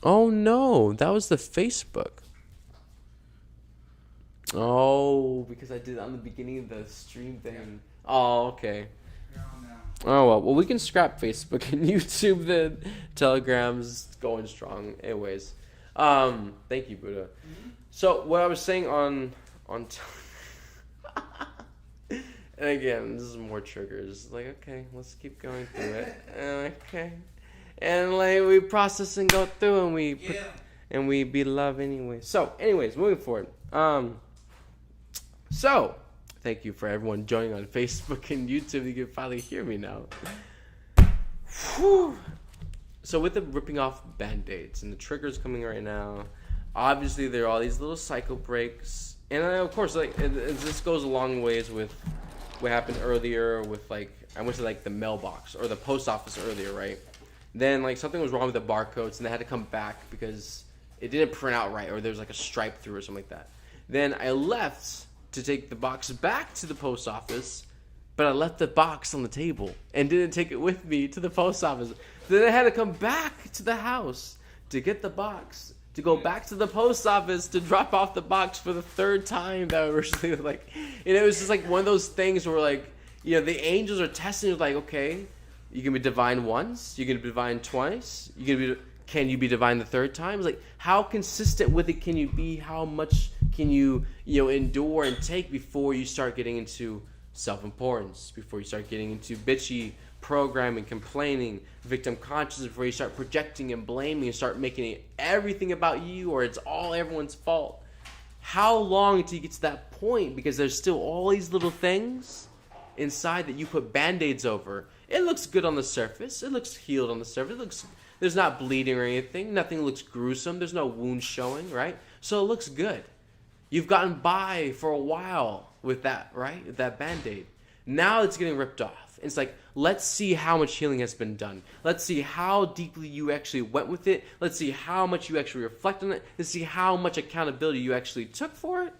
Oh no, that was the Facebook. Oh, because I did it on the beginning of the stream thing. Yeah. Oh, okay. Oh well, we can scrap Facebook and YouTube. The Telegram's going strong, anyways. Thank you, Buddha. Mm-hmm. So what I was saying on, and again, this is more triggers. Like, okay, let's keep going through it. Okay, and like we process and go through, and we be love anyway. So, anyways, moving forward. So, thank you for everyone joining on Facebook and YouTube. You can finally hear me now. Whew. So with the ripping off Band-Aids and the triggers coming right now, obviously there are all these little cycle breaks. And of course, like this goes a long ways with what happened earlier with like, I went to like the mailbox or the post office earlier, right? Then like something was wrong with the barcodes and they had to come back because it didn't print out right or there was like a stripe through or something like that. Then I left to take the box back to the post office, but I left the box on the table and didn't take it with me to the post office. Then I had to come back to the house to get the box, to go back to the post office to drop off the box for the third time. That originally like, and it was just like one of those things where like, you know, the angels are testing you like, okay, you can be divine once, you can be divine twice, can you be divine the third time? It's like, how consistent with it can you be? How much can you endure and take before you start getting into self-importance, before you start getting into bitchy programming, complaining, victim consciousness, before you start projecting and blaming and start making everything about you or it's all everyone's fault? How long until you get to that point? Because there's still all these little things inside that you put Band-Aids over. It looks good on the surface. It looks healed on the surface. There's not bleeding or anything. Nothing looks gruesome. There's no wounds showing, right? So it looks good. You've gotten by for a while with that, right? With that Band-Aid. Now it's getting ripped off. It's like, let's see how much healing has been done. Let's see how deeply you actually went with it. Let's see how much you actually reflect on it. Let's see how much accountability you actually took for it.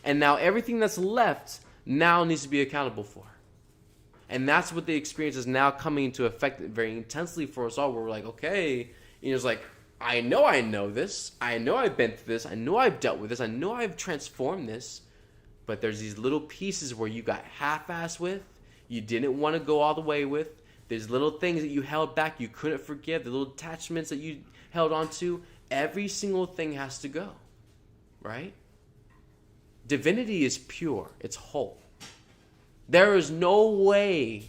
And now everything that's left now needs to be accountable for. And that's what the experience is now coming into effect very intensely for us all. Where we're like, okay, it's like, I know this. I know I've been through this. I know I've dealt with this. I know I've transformed this. But there's these little pieces where you got half-assed with. You didn't want to go all the way with. There's little things that you held back. You couldn't forgive. The little attachments that you held on to. Every single thing has to go. Right? Divinity is pure. It's whole. There is no way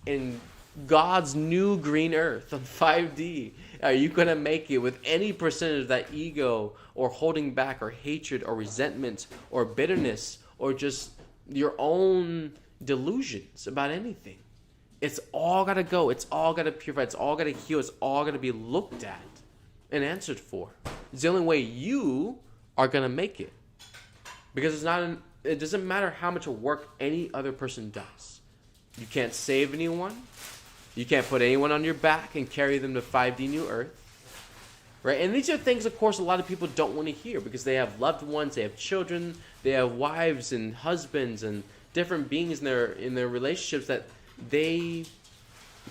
in God's new green earth on 5D are you going to make it with any percentage of that ego or holding back or hatred or resentment or bitterness or just your own delusions about anything. It's all got to go. It's all got to purify. It's all got to heal. It's all got to be looked at and answered for. It's the only way you are going to make it. Because it doesn't matter how much work any other person does. You can't save anyone. You can't put anyone on your back and carry them to 5D New Earth. Right? And these are things, of course, a lot of people don't want to hear because they have loved ones, they have children, they have wives and husbands and different beings in their relationships that they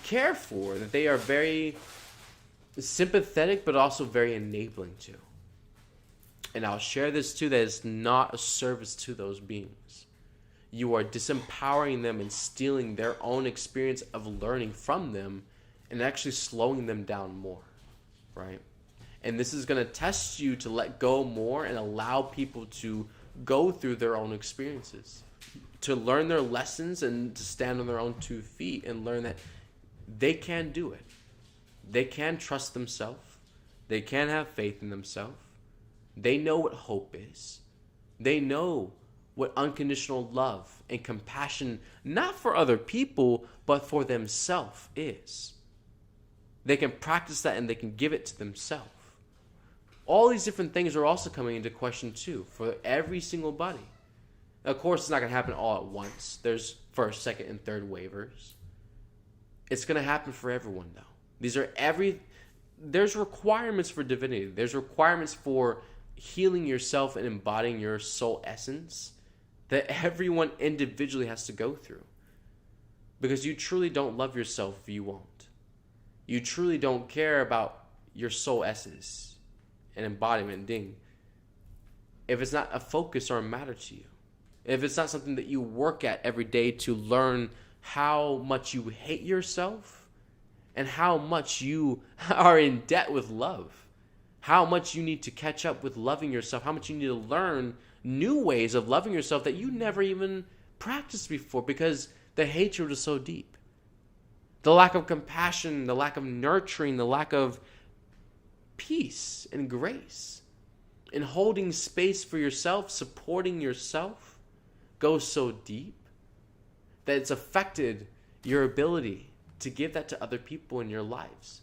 care for, that they are very sympathetic but also very enabling to. And I'll share this too, that it's not a service to those beings. You are disempowering them and stealing their own experience of learning from them and actually slowing them down more, right? And this is going to test you to let go more and allow people to go through their own experiences, to learn their lessons and to stand on their own 2 feet and learn that they can do it. They can trust themselves. They can have faith in themselves. They know what hope is. They know what unconditional love and compassion, not for other people, but for themselves is. They can practice that and they can give it to themselves. All these different things are also coming into question too for every single body. Of course, it's not going to happen all at once. There's first, second, and third waivers. It's going to happen for everyone though. There's requirements for divinity. There's requirements for healing yourself and embodying your soul essence that everyone individually has to go through. Because you truly don't love yourself if you won't. You truly don't care about your soul essence and embodiment, ding, if it's not a focus or a matter to you, if it's not something that you work at every day to learn how much you hate yourself and how much you are in debt with love, how much you need to catch up with loving yourself, how much you need to learn new ways of loving yourself that you never even practiced before because the hatred is so deep. The lack of compassion, the lack of nurturing, the lack of peace and grace and holding space for yourself, supporting yourself goes so deep that it's affected your ability to give that to other people in your lives,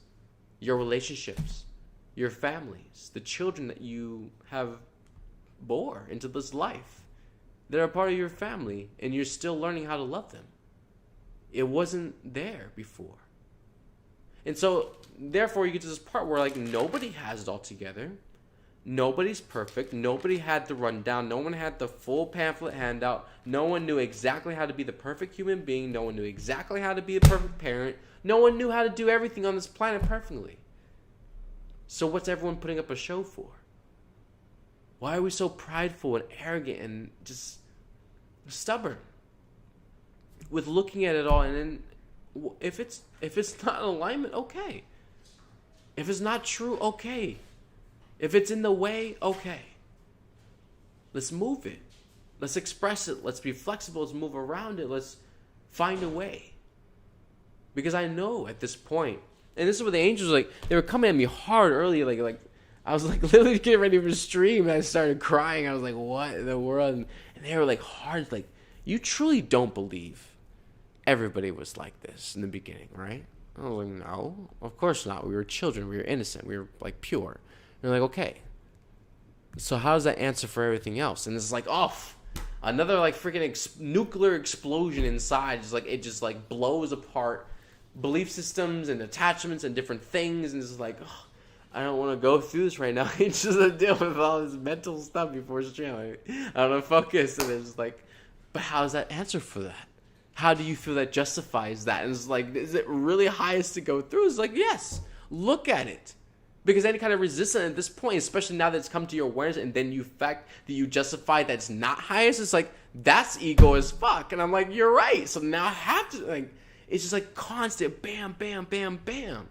your relationships, your families, the children that you have bore into this life that are part of your family, and you're still learning how to love them. It wasn't there before. And so, therefore, you get to this part where, like, nobody has it all together. Nobody's perfect. Nobody had the rundown. No one had the full pamphlet handout. No one knew exactly how to be the perfect human being. No one knew exactly how to be a perfect parent. No one knew how to do everything on this planet perfectly. So what's everyone putting up a show for? Why are we so prideful and arrogant and just stubborn with looking at it all? And then if it's not in alignment, okay. If it's not true, okay. If it's in the way, okay. Let's move it. Let's express it. Let's be flexible. Let's move around it. Let's find a way. Because I know at this point, and this is what the angels, like, they were coming at me hard early. Like I was like literally getting ready for stream, and I started crying. I was like, what in the world? And they were like hard, like, you truly don't believe everybody was like this in the beginning, right? I was like, no, of course not. We were children. We were innocent. We were, like, pure. And they're like, okay. So how does that answer for everything else? And it's like, oh, another, like, freaking nuclear explosion inside. Just like, it just, like, blows apart belief systems and attachments and different things. And it's just like, oh, I don't want to go through this right now. It's just a deal with all this mental stuff before stream. I don't want to focus. And it's just like, but how does that answer for that? How do you feel that justifies that? And it's like, is it really highest to go through? It's like, yes, look at it. Because any kind of resistance at this point, especially now that it's come to your awareness and then you fact that you justify that it's not highest, it's like, that's ego as fuck. And I'm like, you're right. So now I have to, like, it's just like constant bam, bam, bam, bam.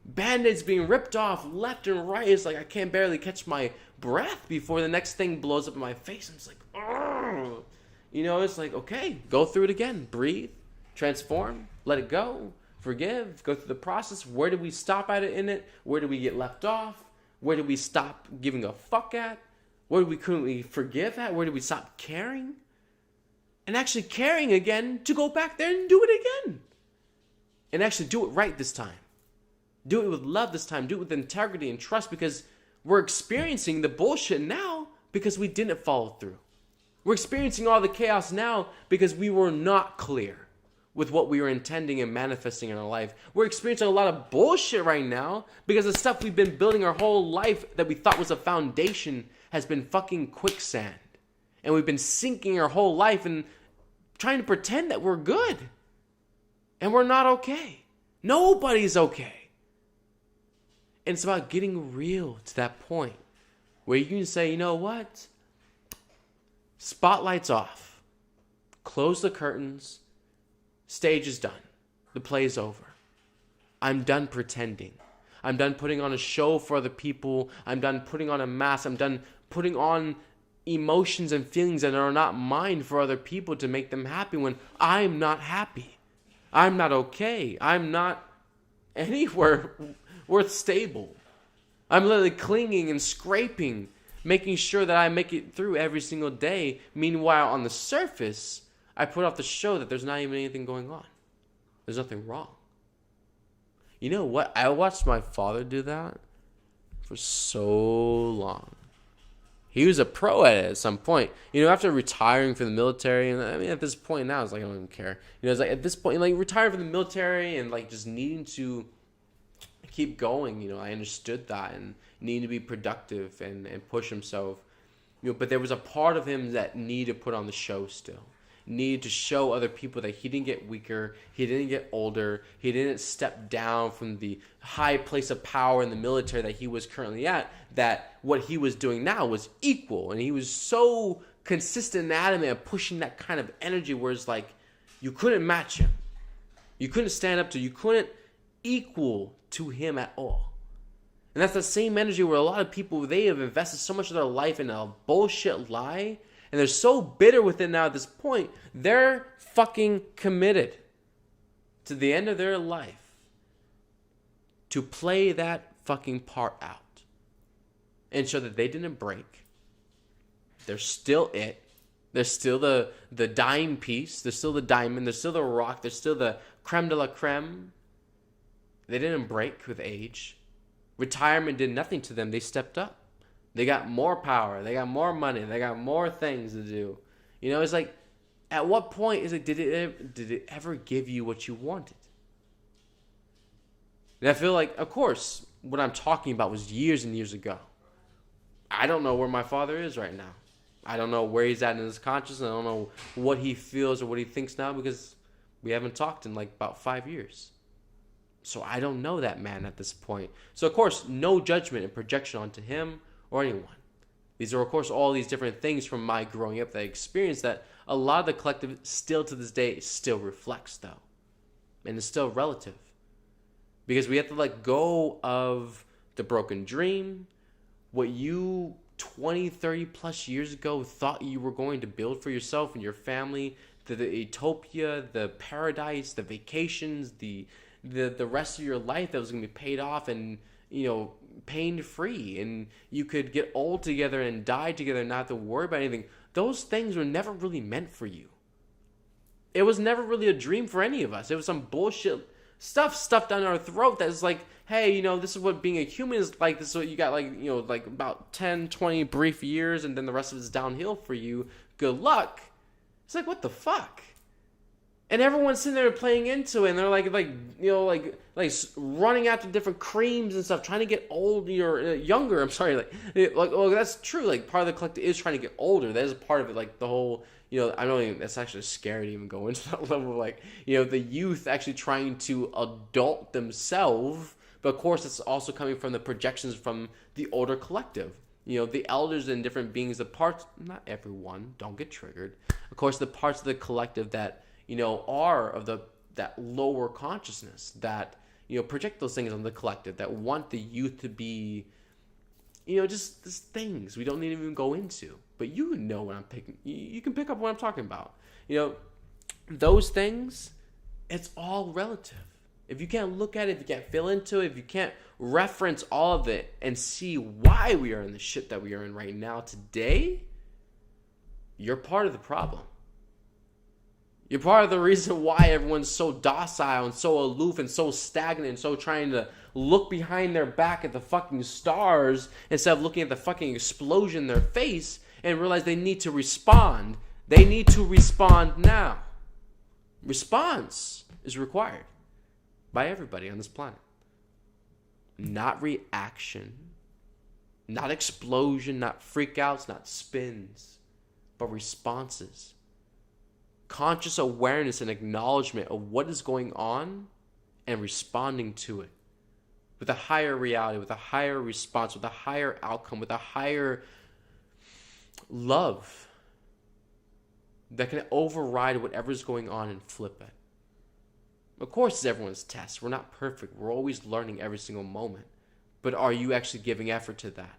Band-aids being ripped off left and right. It's like I can't barely catch my breath before the next thing blows up in my face. I'm just like, oh. You know, it's like, okay, go through it again. Breathe, transform, let it go. Forgive, go through the process. Where did we stop at it in it? Where did we get left off? Where did we stop giving a fuck at? Where couldn't we forgive at? Where did we stop caring? And actually caring again to go back there and do it again. And actually do it right this time. Do it with love this time. Do it with integrity and trust, because we're experiencing the bullshit now because we didn't follow through. We're experiencing all the chaos now because we were not clear with what we were intending and manifesting in our life. We're experiencing a lot of bullshit right now because the stuff we've been building our whole life that we thought was a foundation has been fucking quicksand. And we've been sinking our whole life and trying to pretend that we're good. And we're not okay. Nobody's okay. And it's about getting real to that point where you can say, you know what? Spotlight's off. Close the curtains. Stage is done. The play's over. I'm done pretending. I'm done putting on a show for other people. I'm done putting on a mask. I'm done putting on emotions and feelings that are not mine for other people to make them happy when I'm not happy. I'm not okay. I'm not anywhere worth stable. I'm literally clinging and scraping, making sure that I make it through every single day. Meanwhile, on the surface, I put off the show that there's not even anything going on. There's nothing wrong. You know what? I watched my father do that for so long. He was a pro at it at some point. You know, after retiring from the military, and I mean, at this point now, it's like, I don't even care. You know, it's like at this point, like, retiring from the military and, like, just needing to keep going, you know, I understood that and needing to be productive and push himself. You know, but there was a part of him that needed to put on the show still. needed to show other people that he didn't get weaker, he didn't get older, he didn't step down from the high place of power in the military that he was currently at, that what he was doing now was equal. And he was so consistent and adamant at pushing that kind of energy where it's like you couldn't match him. You couldn't stand up to, you couldn't equal to him at all. And that's the same energy where a lot of people, they have invested so much of their life in a bullshit lie, and they're so bitter with it now at this point, they're fucking committed to the end of their life to play that fucking part out and show that they didn't break. They're still it. They're still the dime piece. They're still the diamond. They're still the rock. They're still the creme de la creme. They didn't break with age. Retirement did nothing to them. They stepped up. They got more power. They got more money. They got more things to do. You know, it's like, at what point is it, did it ever give you what you wanted? And I feel like, of course, what I'm talking about was years and years ago. I don't know where my father is right now. I don't know where he's at in his consciousness. I don't know what he feels or what he thinks now because we haven't talked in like about 5 years. So I don't know that man at this point. So, of course, no judgment and projection onto him or anyone. These are, of course, all these different things from my growing up that I experienced that a lot of the collective still to this day still reflects, though. And it's still relative. Because we have to let go of the broken dream, what you 20, 30 plus years ago thought you were going to build for yourself and your family, the utopia, the paradise, the vacations, the rest of your life that was going to be paid off and, you know, pain free, and you could get old together and die together and not have to worry about anything. Those things were never really meant for you. It was never really a dream for any of us. It was some bullshit stuff stuffed down our throat that's like, hey, you know, this is what being a human is like. This is what you got, like, you know, like about 10, 20 brief years, and then the rest of it's downhill for you. Good luck. It's like, what the fuck? And everyone's sitting there playing into it, and they're like you know, like running after different creams and stuff, trying to get older or younger. I'm sorry, well, that's true. Like, part of the collective is trying to get older. That is a part of it. Like the whole, you know, I don't even. That's actually scary to even go into that level. Of like, you know, the youth actually trying to adult themselves, but of course, it's also coming from the projections from the older collective. You know, the elders and different beings, the parts. Not everyone. Don't get triggered. Of course, the parts of the collective that, you know, are of that lower consciousness that, you know, project those things on the collective, that want the youth to be, you know, just things we don't need to even go into. But you know what I'm picking. You can pick up what I'm talking about. You know, those things, it's all relative. If you can't look at it, if you can't feel into it, if you can't reference all of it and see why we are in the shit that we are in right now today, you're part of the problem. You're part of the reason why everyone's so docile and so aloof and so stagnant and so trying to look behind their back at the fucking stars instead of looking at the fucking explosion in their face and realize they need to respond. They need to respond now. Response is required by everybody on this planet. Not reaction, not explosion, not freakouts, not spins, but responses. Conscious awareness and acknowledgement of what is going on and responding to it with a higher reality, with a higher response, with a higher outcome, with a higher love that can override whatever's going on and flip it. Of course, it's everyone's test. We're not perfect. We're always learning every single moment. But are you actually giving effort to that?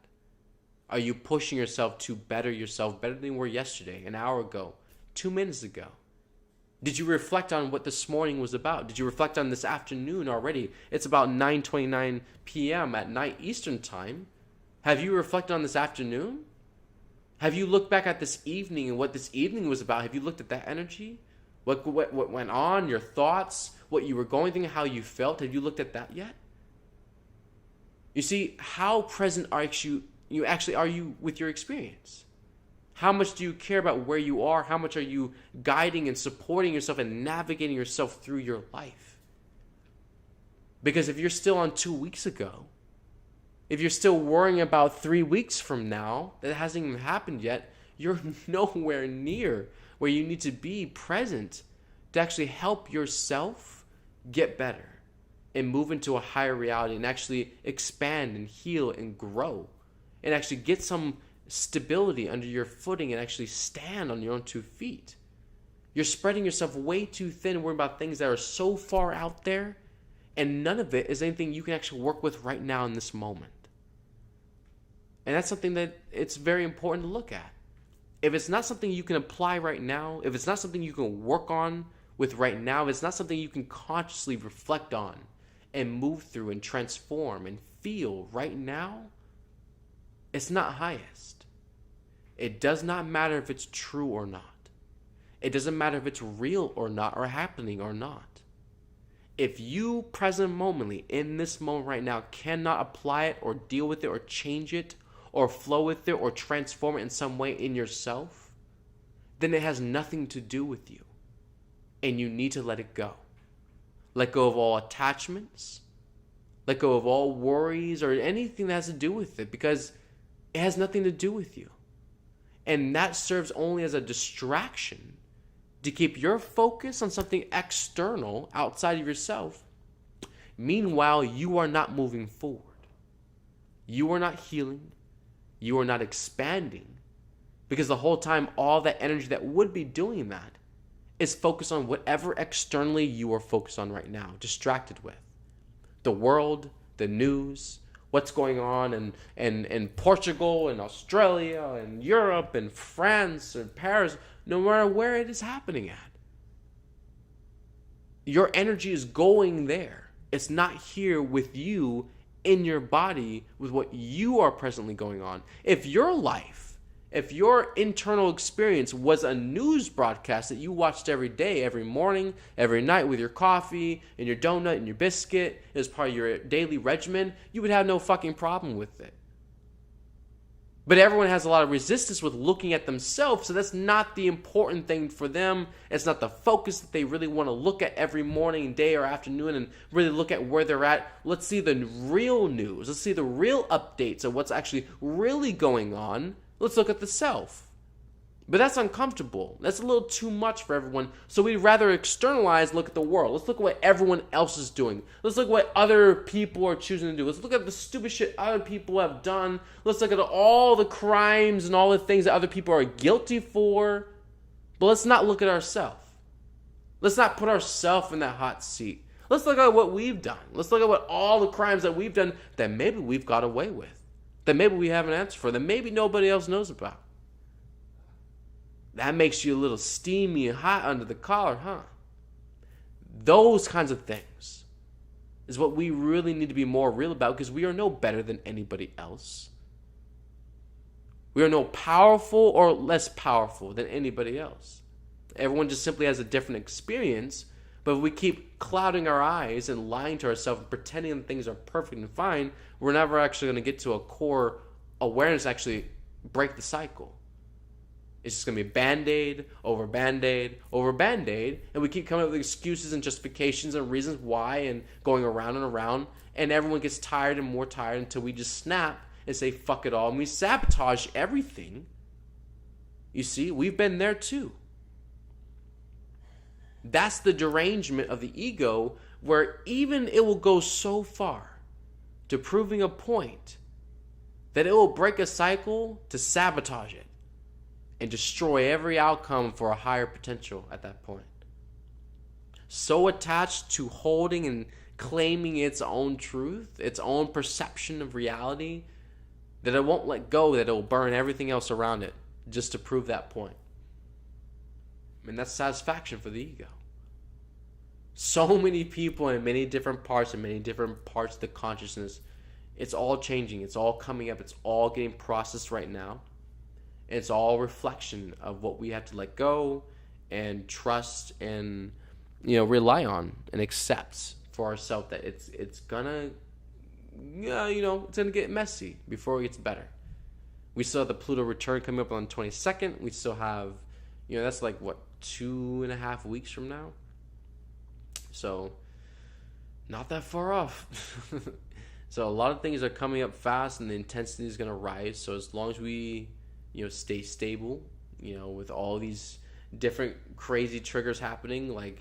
Are you pushing yourself to better yourself, better than you were yesterday, an hour ago, 2 minutes ago? Did you reflect on what this morning was about? Did you reflect on this afternoon already? It's about 9:29 p.m. at night Eastern time. Have you reflected on this afternoon? Have you looked back at this evening and what this evening was about? Have you looked at that energy? What went on, your thoughts, what you were going through, how you felt? Have you looked at that yet? You see, how present are you actually with your experience? How much do you care about where you are? How much are you guiding and supporting yourself and navigating yourself through your life? Because if you're still on 2 weeks ago, if you're still worrying about 3 weeks from now, that hasn't even happened yet, you're nowhere near where you need to be present to actually help yourself get better and move into a higher reality and actually expand and heal and grow and actually get some stability under your footing and actually stand on your own 2 feet. You're spreading yourself way too thin, worrying about things that are so far out there, and none of it is anything you can actually work with right now in this moment. And that's something that it's very important to look at. If it's not something you can apply right now, if it's not something you can work on with right now, if it's not something you can consciously reflect on and move through and transform and feel right now, it's not highest. It does not matter if it's true or not. It doesn't matter if it's real or not, or happening or not. If you, present momently, in this moment right now, cannot apply it or deal with it or change it or flow with it or transform it in some way in yourself, then it has nothing to do with you. And you need to let it go. Let go of all attachments. Let go of all worries or anything that has to do with it, because it has nothing to do with you. And that serves only as a distraction to keep your focus on something external outside of yourself. Meanwhile, you are not moving forward. You are not healing. You are not expanding. Because the whole time, all that energy that would be doing that is focused on whatever externally you are focused on right now, distracted with. The world, the news, what's going on in Portugal and Australia and Europe and France and Paris, no matter where it is happening at. Your energy is going there. It's not here with you in your body with what you are presently going on. If your life, if your internal experience was a news broadcast that you watched every day, every morning, every night with your coffee and your donut and your biscuit as part of your daily regimen, you would have no fucking problem with it. But everyone has a lot of resistance with looking at themselves, so that's not the important thing for them. It's not the focus that they really want to look at every morning, day, or afternoon and really look at where they're at. Let's see the real news. Let's see the real updates of what's actually really going on. Let's look at the self. But that's uncomfortable. That's a little too much for everyone. So we'd rather externalize, look at the world. Let's look at what everyone else is doing. Let's look at what other people are choosing to do. Let's look at the stupid shit other people have done. Let's look at all the crimes and all the things that other people are guilty for. But let's not look at ourselves. Let's not put ourselves in that hot seat. Let's look at what we've done. Let's look at what all the crimes that we've done that maybe we've got away with. That maybe we have an answer for. That maybe nobody else knows about. That makes you a little steamy and hot under the collar, huh? Those kinds of things is what we really need to be more real about, because we are no better than anybody else. We are no powerful or less powerful than anybody else. Everyone just simply has a different experience, but if we keep clouding our eyes and lying to ourselves and pretending that things are perfect and fine, we're never actually going to get to a core awareness to actually break the cycle. It's just going to be Band-Aid, over Band-Aid, over Band-Aid. And we keep coming up with excuses and justifications and reasons why and going around and around. And everyone gets tired and more tired until we just snap and say, fuck it all. And we sabotage everything. You see, we've been there too. That's the derangement of the ego, where even it will go so far to proving a point that it will break a cycle to sabotage it and destroy every outcome for a higher potential at that point. So attached to holding and claiming its own truth, its own perception of reality, that it won't let go, that it will burn everything else around it just to prove that point. I mean, that's satisfaction for the ego. So many people in many different parts of the consciousness, it's all changing, it's all coming up, it's all getting processed right now. It's all reflection of what we have to let go and trust and, rely on and accept for ourselves, that it's gonna, it's gonna get messy before it gets better. We still have the Pluto return coming up on the 22nd. We still have, that's like 2.5 weeks from now. So, not that far off. So a lot of things are coming up fast, and the intensity is gonna rise. So as long as we stay stable, with all these different crazy triggers happening, like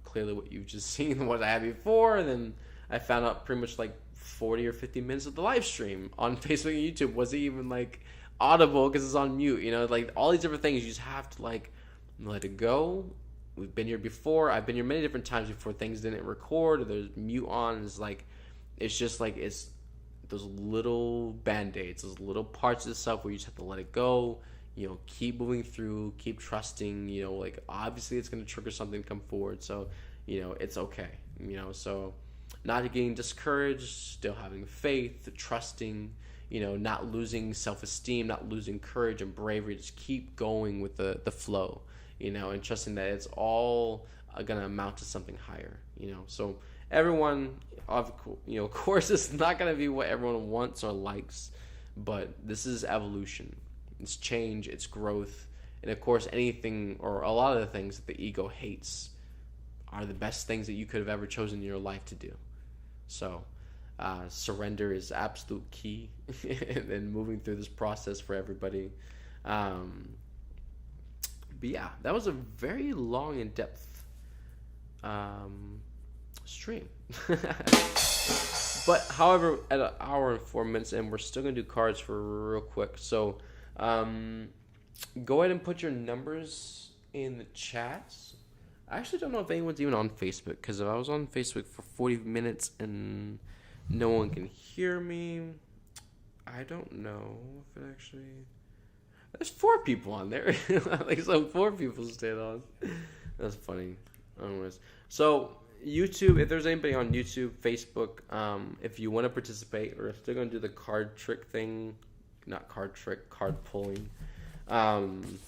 clearly what you've just seen, what I had before, and then I found out pretty much like 40 or 50 minutes of the live stream on Facebook and YouTube wasn't even like audible because it's on mute. Like all these different things, you just have to like let it go. We've been here before. I've been here many different times before things didn't record or there's mute on. It's just like it's those little band-aids, those little parts of the stuff where you just have to let it go. Keep moving through, keep trusting. Like obviously it's going to trigger something to come forward, so it's okay. So not getting discouraged, still having faith, trusting, not losing self-esteem, not losing courage and bravery. Just keep going with the flow, and trusting that it's all gonna amount to something higher. So everyone, of course, it's not gonna be what everyone wants or likes, but this is evolution. It's change, it's growth, and of course, anything or a lot of the things that the ego hates are the best things that you could have ever chosen in your life to do. So, surrender is absolute key in moving through this process for everybody. But yeah, that was a very long, in-depth stream. But however, at an hour and 4 minutes, and we're still gonna do cards for real quick. So, go ahead and put your numbers in the chats. I actually don't know if anyone's even on Facebook, because if I was on Facebook for 40 minutes and no one can hear me, I don't know if it actually... There's 4 people on there. Like, so 4 people stayed on. That's funny. Anyways, so YouTube, if there's anybody on YouTube, Facebook, if you want to participate, we're still going to do the card trick thing. Not card trick, card pulling. And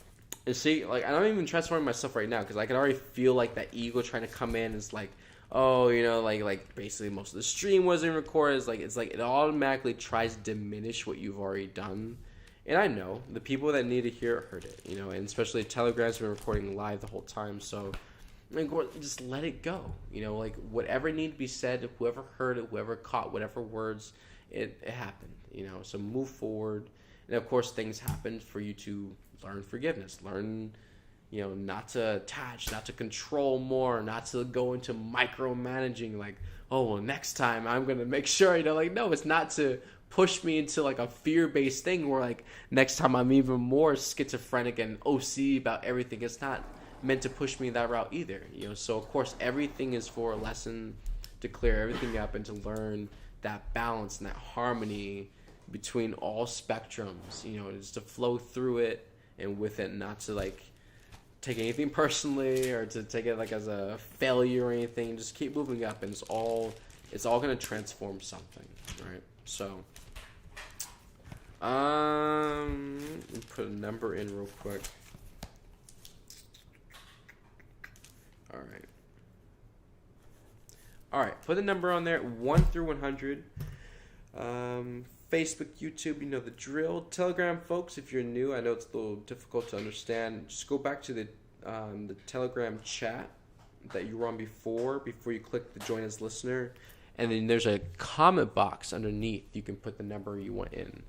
see, like, I'm not even transforming myself right now because I can already feel like that ego trying to come in. It's like, oh, like basically most of the stream wasn't recorded. It's like it automatically tries to diminish what you've already done. And I know the people that need to hear it heard it, and especially Telegram's been recording live the whole time. So, like, just let it go. Like whatever needed to be said, whoever heard it, whoever caught whatever words, it happened. So move forward. And of course, things happen for you to learn forgiveness, learn, not to attach, not to control more, not to go into micromanaging, like, oh, well, next time I'm going to make sure, no, it's not to push me into like a fear-based thing where like next time I'm even more schizophrenic and OC about everything. It's not meant to push me that route either, So of course, everything is for a lesson to clear everything up and to learn that balance and that harmony between all spectrums, just to flow through it and with it, not to like take anything personally or to take it like as a failure or anything. Just keep moving up, and it's all going to transform something, right? So, put a number in real quick. All right, put the number on there, 1 through 100. Facebook, YouTube, you know the drill. Telegram, folks, if you're new, I know it's a little difficult to understand. Just go back to the Telegram chat that you were on before you click the join as listener. And then there's a comment box underneath. You can put the number you want in.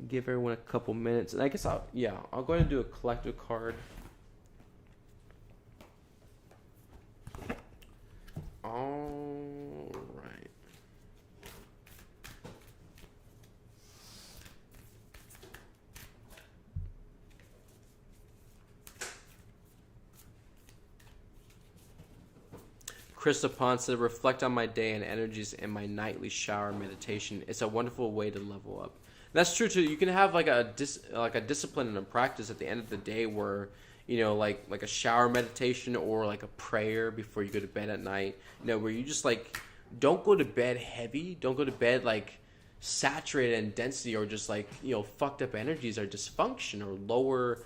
Give everyone a couple minutes. And I guess I'll go ahead and do a collective card. All right. Krista Ponce said, reflect on my day and energies in my nightly shower meditation. It's a wonderful way to level up. And that's true too. You can have like a discipline and a practice at the end of the day where, like a shower meditation or like a prayer before you go to bed at night, where you just like don't go to bed heavy, don't go to bed like saturated in density or just like, fucked up energies or dysfunction or lower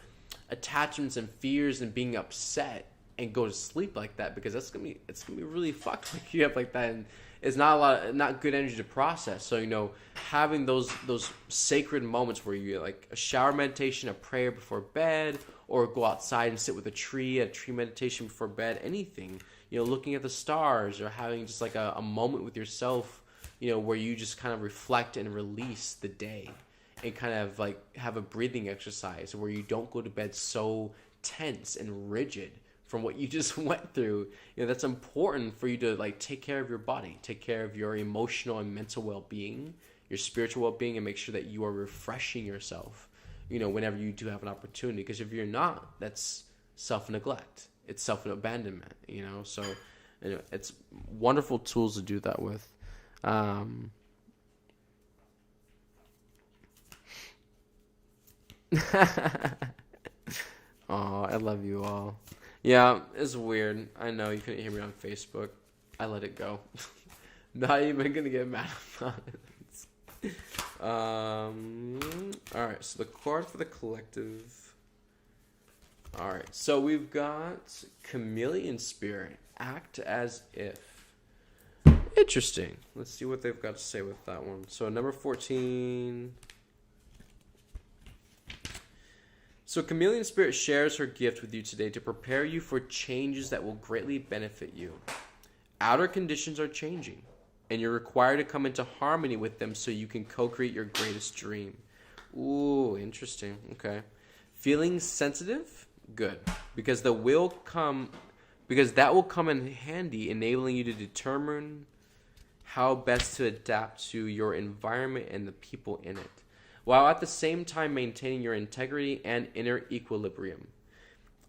attachments and fears and being upset. And go to sleep like that, because it's gonna be really fucked. Like you have like that, and it's not good energy to process. So having those sacred moments where you like a shower meditation, a prayer before bed, or go outside and sit with a tree meditation before bed. Anything, looking at the stars, or having just like a moment with yourself, where you just kind of reflect and release the day, and kind of like have a breathing exercise where you don't go to bed so tense and rigid from what you just went through. That's important for you to like take care of your body, take care of your emotional and mental well-being, your spiritual well-being, and make sure that you are refreshing yourself, whenever you do have an opportunity. Because if you're not, that's self-neglect. It's self-abandonment, So anyway, it's wonderful tools to do that with. Oh, I love you all. Yeah, it's weird. I know you couldn't hear me on Facebook. I let it go. Not even gonna get mad about it. Alright, so the card for the collective. Alright, so we've got Chameleon Spirit. Act as if. Interesting. Let's see what they've got to say with that one. So number 14. So Chameleon Spirit shares her gift with you today to prepare you for changes that will greatly benefit you. Outer conditions are changing, and you're required to come into harmony with them so you can co-create your greatest dream. Ooh, interesting. Okay. Feeling sensitive? Good. Because that will come in handy, enabling you to determine how best to adapt to your environment and the people in it, while at the same time maintaining your integrity and inner equilibrium.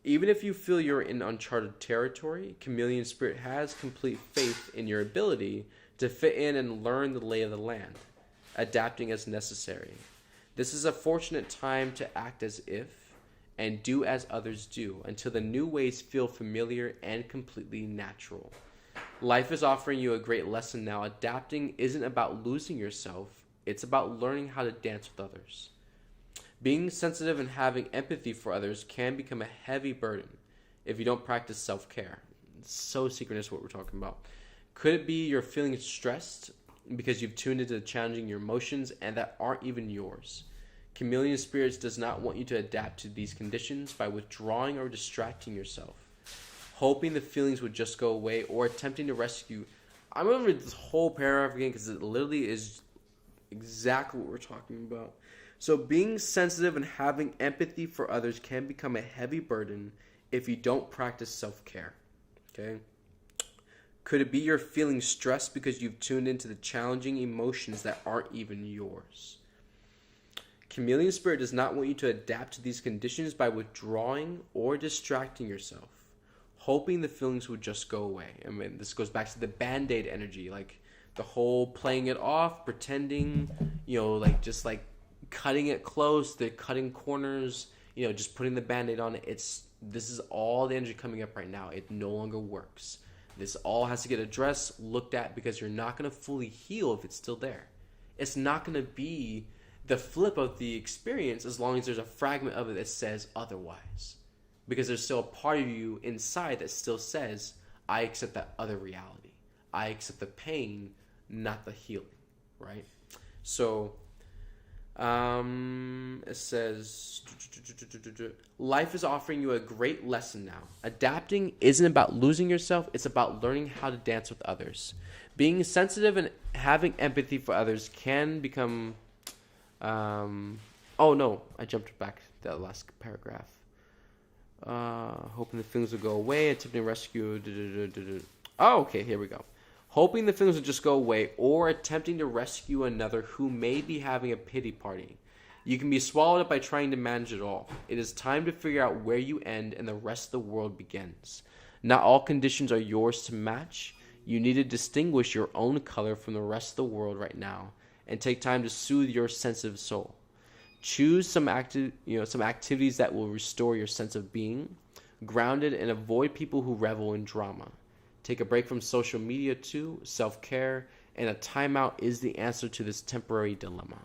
Even if you feel you're in uncharted territory, Chameleon Spirit has complete faith in your ability to fit in and learn the lay of the land, adapting as necessary. This is a fortunate time to act as if and do as others do until the new ways feel familiar and completely natural. Life is offering you a great lesson now. Adapting isn't about losing yourself. It's about learning how to dance with others. Being sensitive and having empathy for others can become a heavy burden if you don't practice self-care. It's so synchronous what we're talking about. Could it be you're feeling stressed because you've tuned into challenging your emotions and that aren't even yours? Chameleon Spirits does not want you to adapt to these conditions by withdrawing or distracting yourself, hoping the feelings would just go away, or attempting to rescue. I'm going to read this whole paragraph again because it literally is exactly what we're talking about. So being sensitive and having empathy for others can become a heavy burden if you don't practice self-care. Okay? Could it be you're feeling stressed because you've tuned into the challenging emotions that aren't even yours? Chameleon Spirit does not want you to adapt to these conditions by withdrawing or distracting yourself, hoping the feelings would just go away. I mean, this goes back to the Band-Aid energy, like the whole playing it off, pretending, just like cutting it close, the cutting corners, just putting the Band-Aid on it. This is all the energy coming up right now. It no longer works. This all has to get addressed, looked at, because you're not going to fully heal if it's still there. It's not going to be the flip of the experience as long as there's a fragment of it that says otherwise. Because there's still a part of you inside that still says, I accept that other reality. I accept the pain, not the healing, right? So, it says, life is offering you a great lesson now. Adapting isn't about losing yourself. It's about learning how to dance with others. Being sensitive and having empathy for others can become... oh, no. I jumped back to that last paragraph. Hoping the feelings will go away. Attempting to rescue... Oh, okay. Here we go. Hoping the feelings will just go away, or attempting to rescue another who may be having a pity party. You can be swallowed up by trying to manage it all. It is time to figure out where you end and the rest of the world begins. Not all conditions are yours to match. You need to distinguish your own color from the rest of the world right now and take time to soothe your sensitive soul. Choose some activities that will restore your sense of being grounded, and avoid people who revel in drama. Take a break from social media too. Self-care and a timeout is the answer to this temporary dilemma.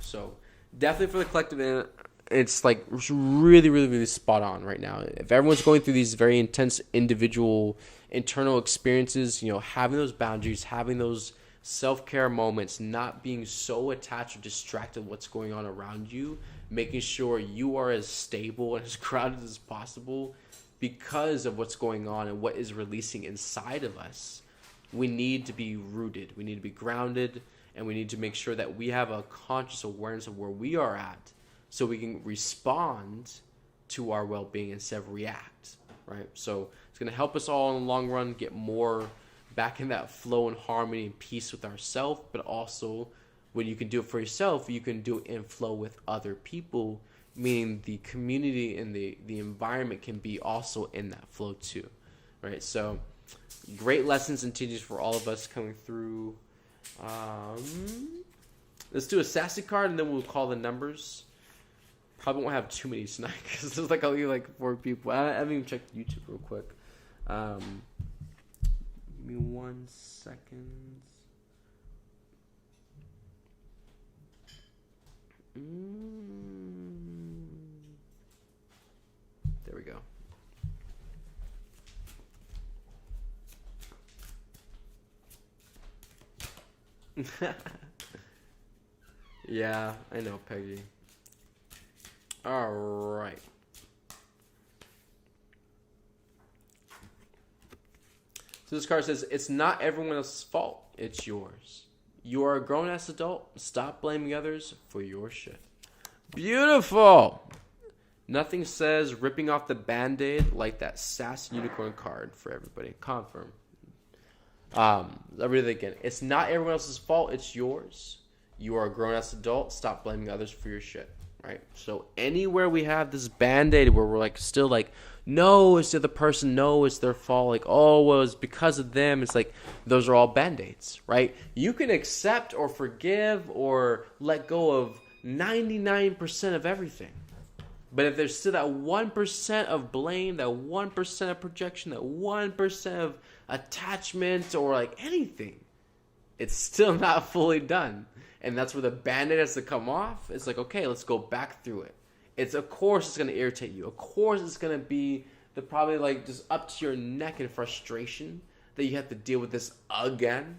So definitely for the collective, it's like really, really, really spot on right now. If everyone's going through these very intense individual internal experiences, having those boundaries, having those self-care moments, not being so attached or distracted with what's going on around you, making sure you are as stable and as grounded as possible because of what's going on and what is releasing inside of us. We need to be rooted. We need to be grounded And we need to make sure that we have a conscious awareness of where we are at so we can respond to our well-being instead of react, right? So it's going to help us all in the long run get more back in that flow and harmony and peace with ourselves, but also when you can do it for yourself, you can do it in flow with other people, meaning the community and the environment can be also in that flow too, right? So great lessons and teachings for all of us coming through. Let's do a sassy card and then we'll call the numbers. Probably won't have too many tonight because there's like only like 4 people. I haven't even checked YouTube real quick. Give me 1 second. There we go. Yeah, I know, Peggy. All right. So this card says, it's not everyone else's fault. It's yours. You are a grown-ass adult. Stop blaming others for your shit. Beautiful. Nothing says ripping off the Band-Aid like that sass unicorn card for everybody. Confirm. I'll read it again. It's not everyone else's fault. It's yours. You are a grown-ass adult. Stop blaming others for your shit. Right? So anywhere we have this Band-Aid where we're like still like, no, it's the other person. No, it's their fault. Like, oh, well, it's because of them. It's like, those are all Band-Aids, right? You can accept or forgive or let go of 99% of everything. But if there's still that 1% of blame, that 1% of projection, that 1% of attachment or like anything, it's still not fully done. And that's where the Band-Aid has to come off. It's like, okay, let's go back through it. Of course it's going to irritate you. Of course it's going to be probably like just up to your neck in frustration that you have to deal with this again.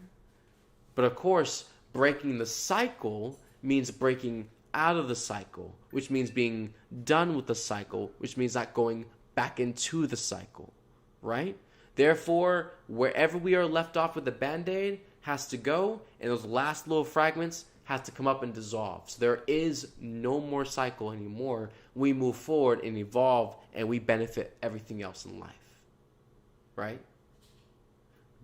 But of course, breaking the cycle means breaking out of the cycle, which means being done with the cycle, which means not going back into the cycle, right? Therefore, wherever we are left off with the Band-Aid has to go, and those last little fragments has to come up and dissolve. So there is no more cycle anymore. We move forward and evolve, and we benefit everything else in life, right?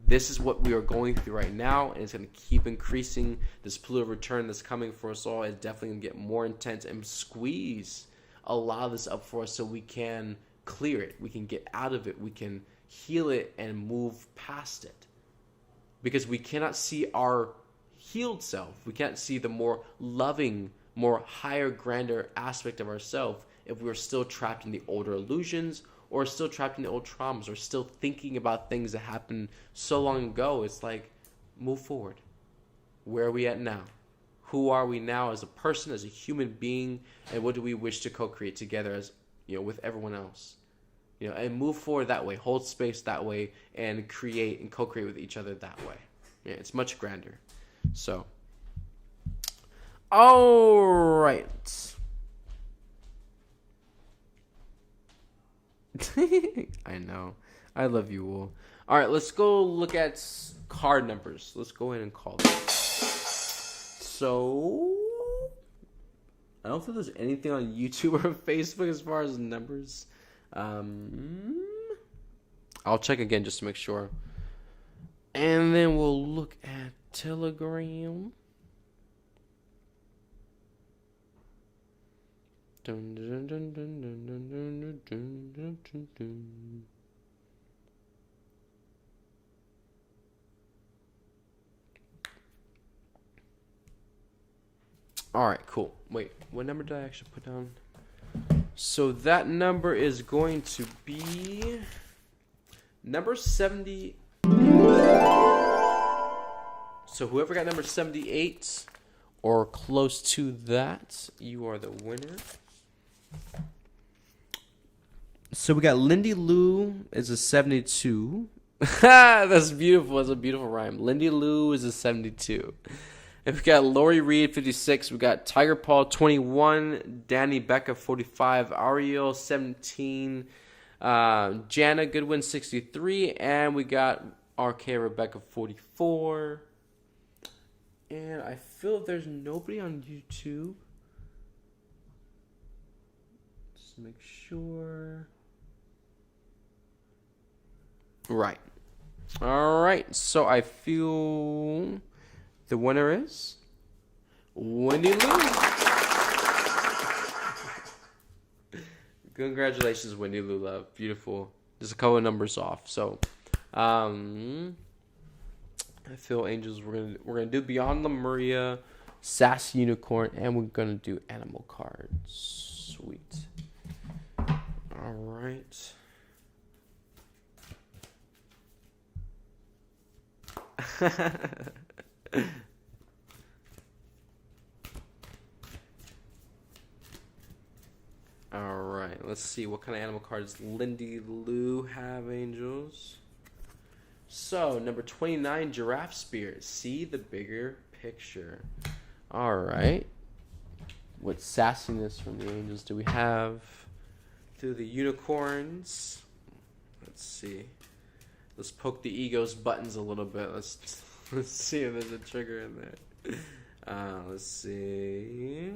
This is what we are going through right now, and it's going to keep increasing. This pool of return that's coming for us all is definitely going to get more intense and squeeze a lot of this up for us so we can clear it. We can get out of it. We can heal it and move past it. Because we cannot see our healed self. We can't see the more loving, more higher, grander aspect of ourselves if we're still trapped in the older illusions or still trapped in the old traumas or still thinking about things that happened so long ago. It's like, move forward. Where are we at now? Who are we now as a person, as a human being, and what do we wish to co-create together as, with everyone else? And move forward that way, hold space that way, and create and co-create with each other that way. Yeah, it's much grander. So, all right. I know. I love you all. All right, let's go look at card numbers. Let's go ahead and call them. So, I don't think there's anything on YouTube or Facebook as far as numbers. I'll check again just to make sure. And then we'll look at Telegram. Dun, dun, dun, dun, dun, dun, dun, dun, dun, dun, dun. All right, cool. Wait, what number did I actually put down? So that number is going to be number 70. So whoever got number 78 or close to that, you are the winner. So we got Lindy Lou is a 72. That's beautiful. That's a beautiful rhyme. Lindy Lou is a 72. And we got Lori Reed, 56. We got Tiger Paul, 21. Danny Becca, 45. Ariel, 17. Jana Goodwin, 63. And we got RK Rebecca, 44. And I feel there's nobody on YouTube. Just make sure. Right. All right. So I feel the winner is Wendy Lou. Congratulations, Wendy Lou Love. Beautiful. Just a couple of numbers off. So, I feel Angels. We're gonna do Beyond Lemuria, Sassy Unicorn, and we're gonna do Animal Cards. Sweet. All right. All right, let's see what kind of animal cards Lindy Lou have, Angels. So, number 29, Giraffe Spirit. See the bigger picture. All right. What sassiness from the Angels do we have? Through the unicorns. Let's see. Let's poke the ego's buttons a little bit. Let's see if there's a trigger in there. Let's see.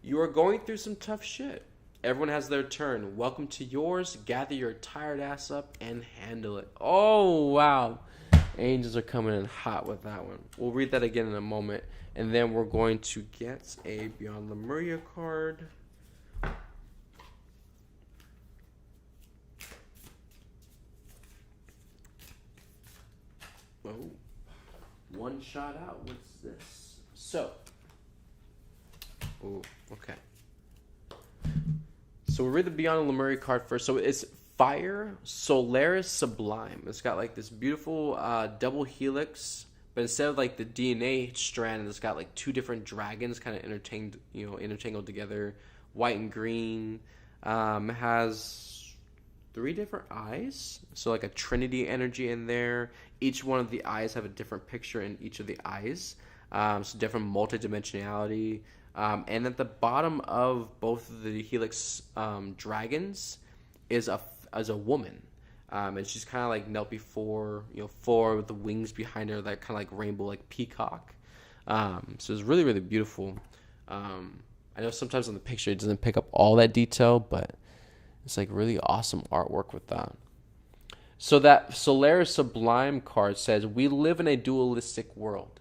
You are going through some tough shit. Everyone has their turn. Welcome to yours. Gather your tired ass up and handle it. Oh, wow. Angels are coming in hot with that one. We'll read that again in a moment. And then we're going to get a Beyond Lemuria card. Oh. One shot out. What's this? So. Oh, okay. So we'll read the Beyond Lemuria card first. So it's Fire Solaris Sublime. It's got like this beautiful double helix, but instead of like the DNA strand, it's got like two different dragons kind of intertangled together, white and green. It has 3 different eyes, so like a trinity energy in there. Each one of the eyes have a different picture in each of the eyes, so different multidimensionality. And at the bottom of both of the helix dragons is a woman, and she's kind of like knelt before four with the wings behind her, that kind of like rainbow, like peacock. So it's really, really beautiful. I know sometimes on the picture it doesn't pick up all that detail, but it's like really awesome artwork with that. So that Solaris Sublime card says, we live in a dualistic world.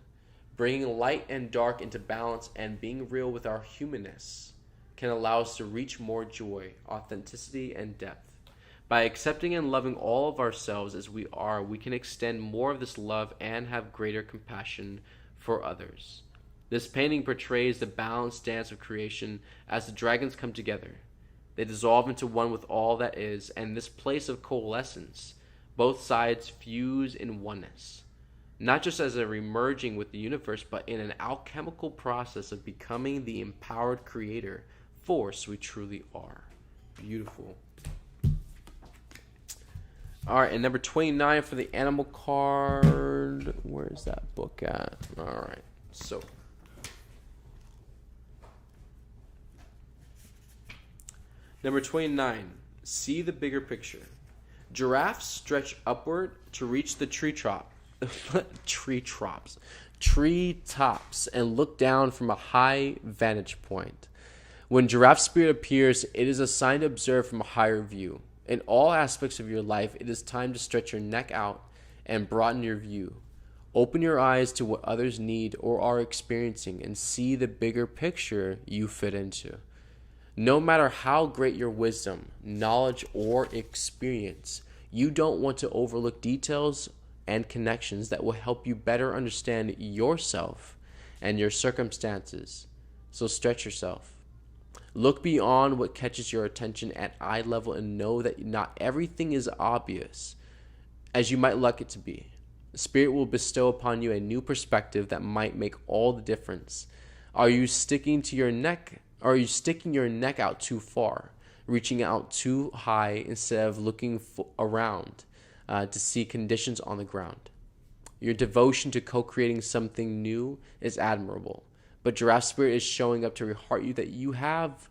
Bringing light and dark into balance and being real with our humanness can allow us to reach more joy, authenticity, and depth. By accepting and loving all of ourselves as we are, we can extend more of this love and have greater compassion for others. This painting portrays the balanced dance of creation as the dragons come together. They dissolve into one with all that is, and this place of coalescence, both sides fuse in oneness. Not just as a remerging with the universe, but in an alchemical process of becoming the empowered creator force we truly are. Beautiful. All right, and number 29 for the animal card. Where's that book at? All right, so. Number 29, see the bigger picture. Giraffes stretch upward to reach the treetops and look down from a high vantage point. When Giraffe Spirit appears, it is a sign to observe from a higher view. In all aspects of your life, it is time to stretch your neck out and broaden your view. Open your eyes to what others need or are experiencing and see the bigger picture you fit into. No matter how great your wisdom, knowledge, or experience, you don't want to overlook details and connections that will help you better understand yourself and your circumstances. So stretch yourself. Look beyond what catches your attention at eye level and know that not everything is obvious as you might like it to be. Spirit will bestow upon you a new perspective that might make all the difference. Are you sticking your neck out too far, reaching out too high instead of looking around to see conditions on the ground? Your devotion to co-creating something new is admirable, but Giraffe Spirit is showing up to heart you that you have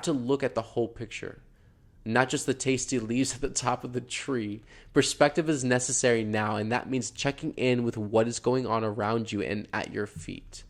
to look at the whole picture, not just the tasty leaves at the top of the tree. Perspective is necessary now, and that means checking in with what is going on around you and at your feet.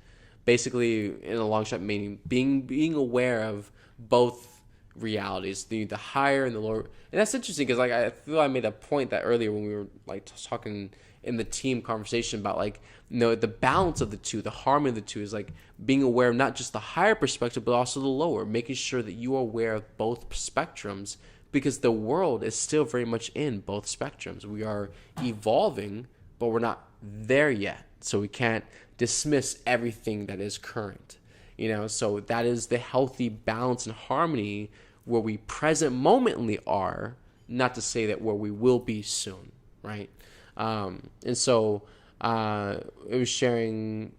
Basically, in a long shot, meaning being aware of both realities, the higher and the lower. And that's interesting because like I feel I made a point that earlier when we were like talking in the team conversation about like, you know, the balance of the two, the harmony of the two is like being aware of not just the higher perspective but also the lower, making sure that you are aware of both spectrums, because the world is still very much in both spectrums. We are evolving, but we're not there yet, so we can't dismiss everything that is current, you know. So that is the healthy balance and harmony where we present momently are, not to say that where we will be soon, right? And so it was sharing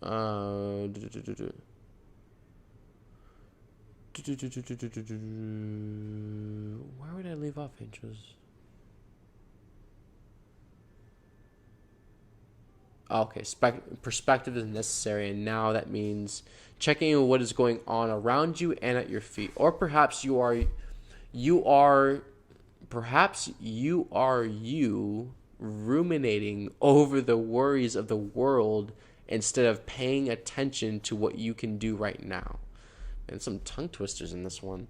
where would I leave off, Angels? Okay, perspective is necessary, and now that means checking in with what is going on around you and at your feet. Or perhaps you are ruminating over the worries of the world instead of paying attention to what you can do right now. And some tongue twisters in this one.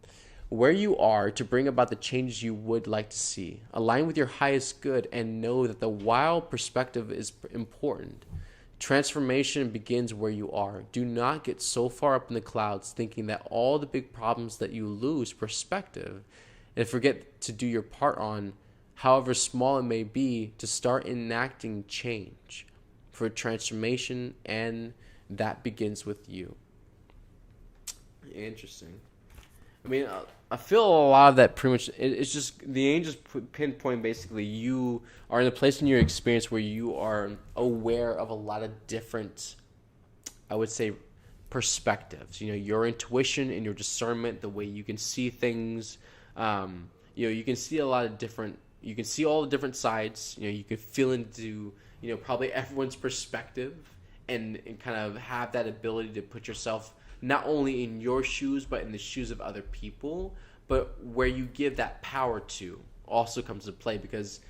Where you are to bring about the changes you would like to see. Align with your highest good and know that the wild perspective is important. Transformation begins where you are. Do not get so far up in the clouds thinking that all the big problems that you lose perspective and forget to do your part on, however small it may be, to start enacting change for transformation, and that begins with you. Interesting. I mean, I feel a lot of that pretty much, it's just, the angels pinpoint basically you are in a place in your experience where you are aware of a lot of different, I would say, perspectives. You know, your intuition and your discernment, the way you can see things, you know, you can see a lot of different, you can see all the different sides, you know, you can feel into, you know, probably everyone's perspective and kind of have that ability to put yourself not only in your shoes, but in the shoes of other people. But where you give that power to also comes into play, because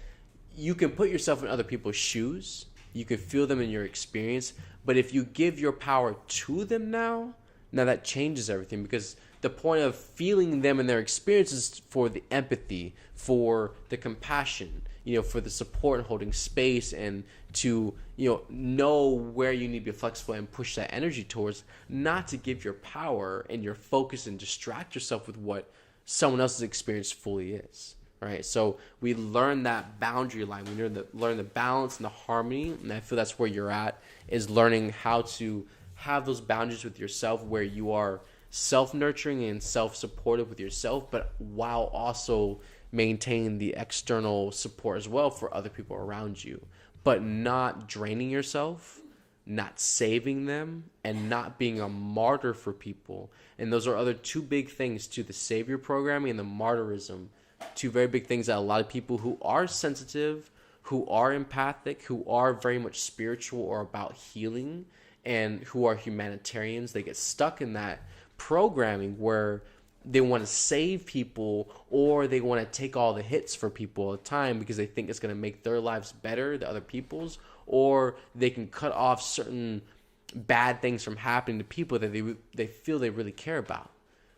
you can put yourself in other people's shoes. You can feel them in your experience. But if you give your power to them now that changes everything, because the point of feeling them and their experience is for the empathy, for the compassion, you know, for the support and holding space, and to, you know where you need to be flexible and push that energy towards, not to give your power and your focus and distract yourself with what someone else's experience fully is, right? So we learn that boundary line. We learn the balance and the harmony, and I feel that's where you're at, is learning how to have those boundaries with yourself where you are self-nurturing and self-supportive with yourself, but while also maintaining the external support as well for other people around you, but not draining yourself, not saving them, and not being a martyr for people. And those are other two big things too, the savior programming and the martyrism. Two very big things that a lot of people who are sensitive, who are empathic, who are very much spiritual or about healing, and who are humanitarians, they get stuck in that programming where they want to save people, or they want to take all the hits for people all the time because they think it's going to make their lives better, the other people's, or they can cut off certain bad things from happening to people that they feel they really care about.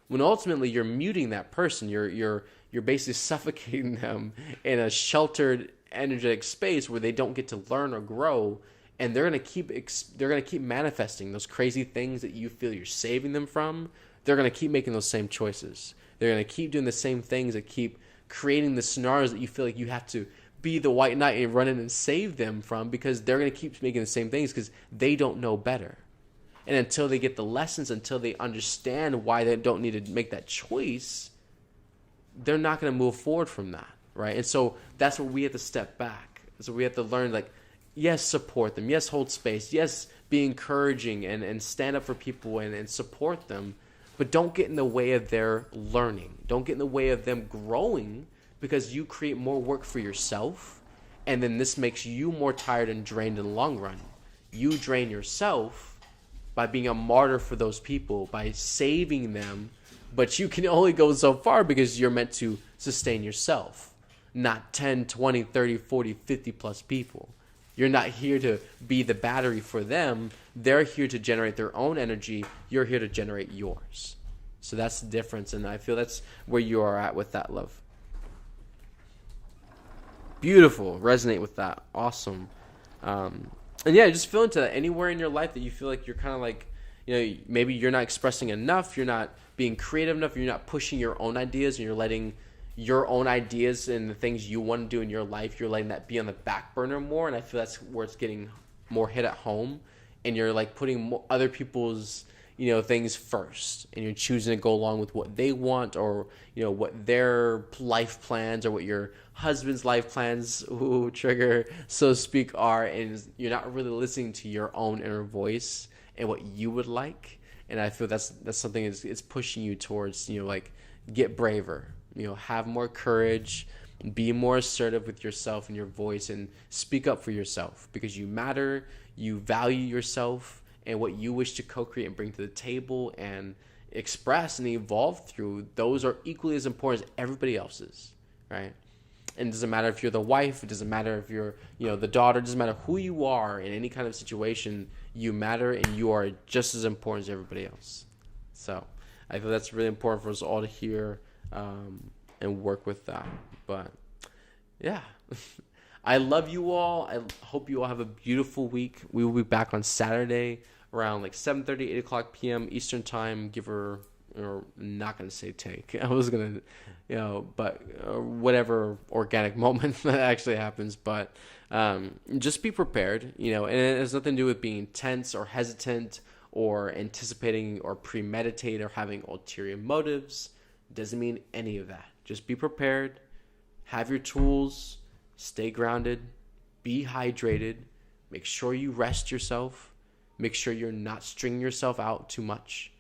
When ultimately you're muting that person, you're basically suffocating them in a sheltered, energetic space where they don't get to learn or grow, and they're gonna keep manifesting those crazy things that you feel you're saving them from. They're going to keep making those same choices. They're going to keep doing the same things that keep creating the scenarios that you feel like you have to be the white knight and run in and save them from, because they're going to keep making the same things because they don't know better. And until they get the lessons, until they understand why they don't need to make that choice, they're not going to move forward from that, right? And so that's where we have to step back. So we have to learn, like, yes, support them. Yes, hold space. Yes, be encouraging and stand up for people and support them. But don't get in the way of their learning. Don't get in the way of them growing, because you create more work for yourself, and then this makes you more tired and drained in the long run. You drain yourself by being a martyr for those people, by saving them, But you can only go so far because you're meant to sustain yourself, not 10, 20, 30, 40, 50 plus people. You're not here to be the battery for them. They're here to generate their own energy. You're here to generate yours. So that's the difference, and I feel that's where you are at with that, love. Beautiful. Resonate with that. Awesome. And yeah, just feel into that. Anywhere in your life that you feel like you're kind of like, maybe you're not expressing enough, you're not being creative enough, you're not pushing your own ideas, and you're letting your own ideas and the things you want to do in your life, you're letting that be on the back burner more. And I feel that's where it's getting more hit at home, and you're like putting other people's things first, and you're choosing to go along with what they want, or what their life plans, or what your husband's life plans, trigger, so to speak, are, and you're not really listening to your own inner voice and what you would like. And I feel that's something it's pushing you towards like, get braver, have more courage, be more assertive with yourself and your voice, and speak up for yourself, because you matter, you value yourself, and what you wish to co-create and bring to the table and express and evolve through, those are equally as important as everybody else's, right? And it doesn't matter if you're the wife, it doesn't matter if you're, the daughter, it doesn't matter who you are in any kind of situation, you matter, and you are just as important as everybody else. So I feel that's really important for us all to hear and work with that. But yeah, I love you all. I hope you all have a beautiful week. We will be back on Saturday around like 7:30, 8 o'clock p.m. Eastern time, or not going to say take. I was going to, but whatever organic moment that actually happens. But just be prepared, and it has nothing to do with being tense or hesitant or anticipating or premeditate or having ulterior motives. It doesn't mean any of that. Just be prepared, have your tools, stay grounded, be hydrated, make sure you rest yourself, make sure you're not stringing yourself out too much,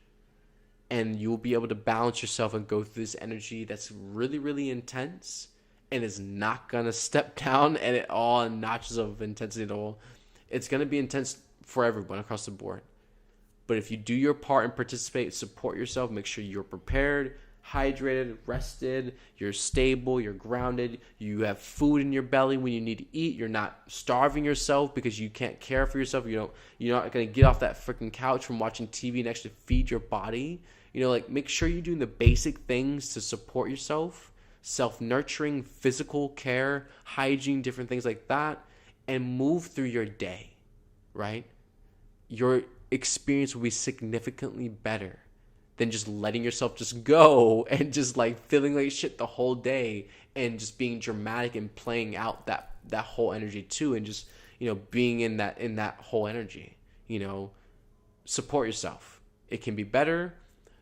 and you'll be able to balance yourself and go through this energy that's really, really intense and is not going to step down at all in notches of intensity at all. It's going to be intense for everyone across the board. But if you do your part and participate, support yourself, make sure you're prepared, hydrated, rested, you're stable, you're grounded, you have food in your belly when you need to eat, you're not starving yourself because you can't care for yourself, you're not going to get off that freaking couch from watching TV and actually feed your body. Make sure you're doing the basic things to support yourself, self-nurturing, physical care, hygiene, different things like that, and move through your day, right? Your experience will be significantly better than just letting yourself just go and just like feeling like shit the whole day and just being dramatic and playing out that whole energy too, and just being in that whole energy. Support yourself. It can be better.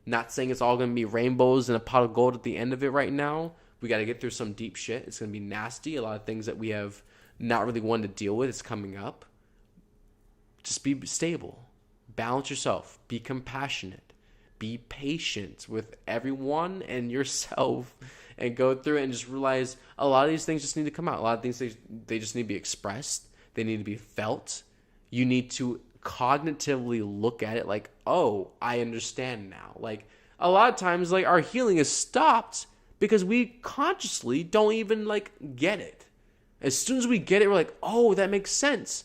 Not saying it's all gonna be rainbows and a pot of gold at the end of it right now. We got to get through some deep shit. It's gonna be nasty. A lot of things that we have not really wanted to deal with is coming up. Just be stable, balance yourself, be compassionate, be patient with everyone and yourself, and go through it and just realize a lot of these things just need to come out. A lot of things, they just need to be expressed. They need to be felt. You need to cognitively look at it like, oh, I understand now. Like, a lot of times, like, our healing is stopped because we consciously don't even, like, get it. As soon as we get it, we're like, oh, that makes sense.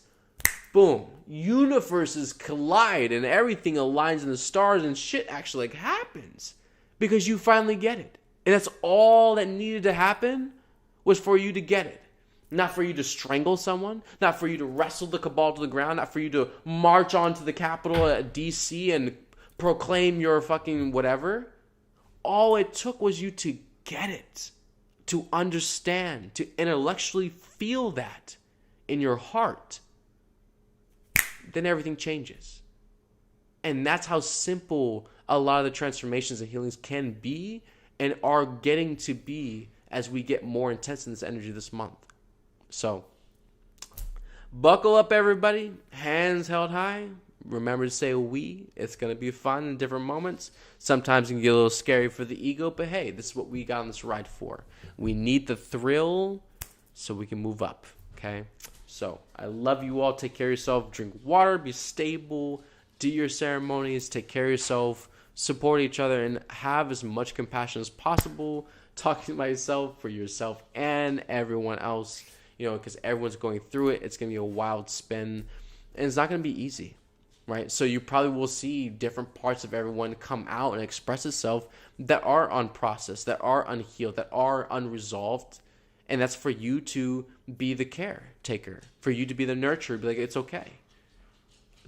Boom. Universes collide and everything aligns in the stars and shit actually, like, happens because you finally get it. And that's all that needed to happen, was for you to get it. Not for you to strangle someone, not for you to wrestle the cabal to the ground, not for you to march onto the Capitol at DC and proclaim your fucking whatever. All it took was you to get it, to understand, to intellectually feel that in your heart. Then everything changes. And that's how simple a lot of the transformations and healings can be and are getting to be as we get more intense in this energy this month. So, buckle up, everybody. Hands held high. Remember to say we. It's going to be fun in different moments. Sometimes it can get a little scary for the ego, but hey, this is what we got on this ride for. We need the thrill so we can move up, okay? So, I love you all. Take care of yourself. Drink water. Be stable. Do your ceremonies. Take care of yourself. support each other, and have as much compassion as possible. Talking to myself, for yourself and everyone else, because everyone's going through it. It's going to be a wild spin, and it's not going to be easy, right? So you probably will see different parts of everyone come out and express itself that are unprocessed, that are unhealed, that are unresolved. And that's for you to be the caretaker, for you to be the nurturer, be like, it's okay.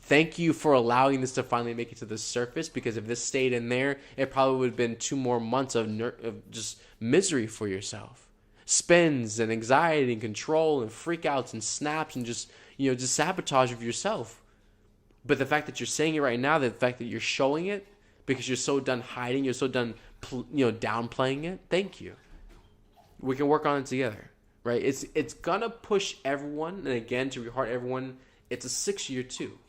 Thank you for allowing this to finally make it to the surface, because if this stayed in there, it probably would have been 2 more months of just misery for yourself. Spins and anxiety and control and freakouts and snaps and just sabotage of yourself. But the fact that you're saying it right now, the fact that you're showing it, because you're so done hiding, you're so done downplaying it, thank you. We can work on it together, right? It's gonna push everyone, and again, to reheart everyone, it's a 6-year too.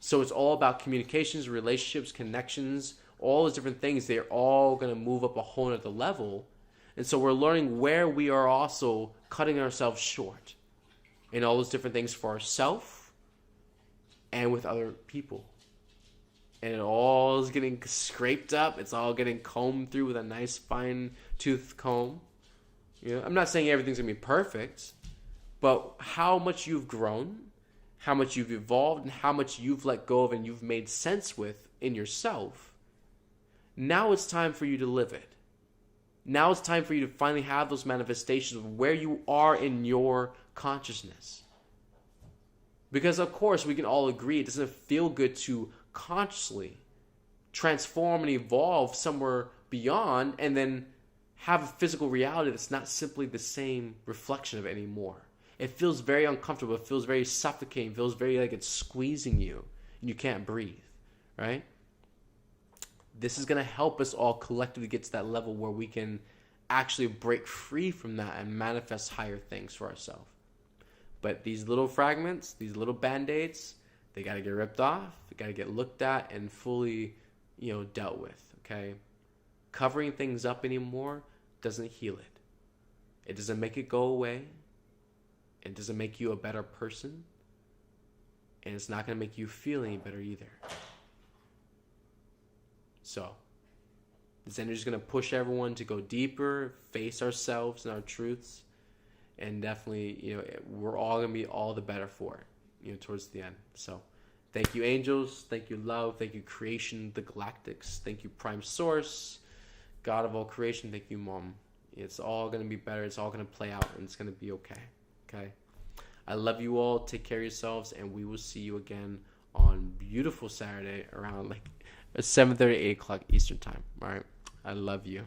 So it's all about communications, relationships, connections, all those different things. They're all going to move up a whole other level. And so we're learning where we are also cutting ourselves short in all those different things for ourselves and with other people. And it all is getting scraped up. It's all getting combed through with a nice fine tooth comb. I'm not saying everything's going to be perfect, but how much you've grown, how much you've evolved, and how much you've let go of and you've made sense with in yourself, now it's time for you to live it. Now it's time for you to finally have those manifestations of where you are in your consciousness. Because, of course, we can all agree it doesn't feel good to consciously transform and evolve somewhere beyond and then have a physical reality that's not simply the same reflection of it anymore. It feels very uncomfortable. It feels very suffocating. It feels very like it's squeezing you and you can't breathe, right? This is going to help us all collectively get to that level where we can actually break free from that and manifest higher things for ourselves. But these little fragments, these little band-aids, they got to get ripped off. They got to get looked at and fully, dealt with, okay? Covering things up anymore doesn't heal it. It doesn't make it go away. It doesn't make you a better person. And it's not going to make you feel any better either. So, this energy is going to push everyone to go deeper, face ourselves and our truths. And definitely, we're all going to be all the better for it, towards the end. So, thank you, angels. Thank you, love. Thank you, creation, the galactics. Thank you, prime source, God of all creation. Thank you, mom. It's all going to be better. It's all going to play out, and it's going to be okay. Okay, I love you all. Take care of yourselves, and we will see you again on beautiful Saturday around 7:30, 8 o'clock Eastern time. All right, I love you.